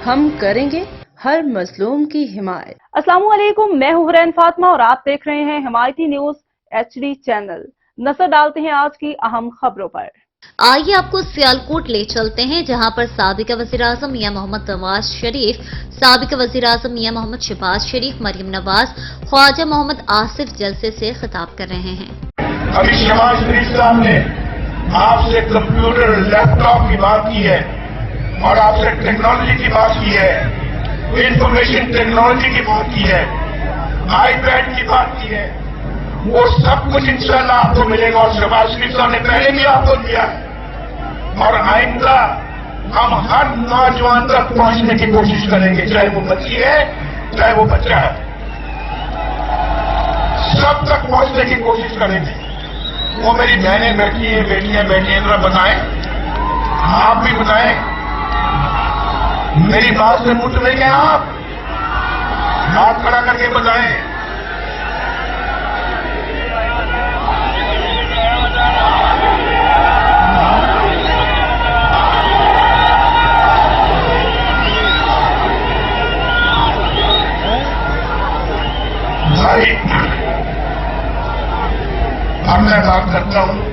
हम करेंगे हर मजलूम की हिमायत। अस्सलामुअलैकुम, मैं हूं हुरैन फातिमा और आप देख रहे हैं हिमायती न्यूज HD चैनल। नजर डालते हैं आज की अहम खबरों पर। आइए आपको सियालकोट ले चलते हैं, जहां पर साबिक वज़ीर-ए-आज़म मियां मोहम्मद नवाज शरीफ, साबिक वज़ीर-ए-आज़म मियां मोहम्मद शहबाज शरीफ, मरियम नवाज, ख्वाजा मोहम्मद आसिफ जलसे से खिताब कर रहे हैं। अभी शहबाज शरीफ साहब ने आपसे कंप्यूटर लैपटॉप की बात की है और आपसे टेक्नोलॉजी की बात की है, इंफॉर्मेशन टेक्नोलॉजी की बात की है, आईपैड की बात की है। वो सब कुछ इंशाल्लाह आपको मिलेगा और शहबाज शरीफ साहब ने पहले भी आपको दिया है और आइंदा हम हर नौजवान तक पहुंचने की कोशिश करेंगे, चाहे वो बच्ची है चाहे वो बच्चा है, सब तक पहुंचने की कोशिश करेंगे। वो मेरी बहनें बैठी हैं, बेटियां बैठी हैं, जरा बताएं, आप भी बताएं, मेरी बात से पूछ रहे हैं आप? हाथ खड़ा करके बताएं। भाई अब मैं बात करता हूं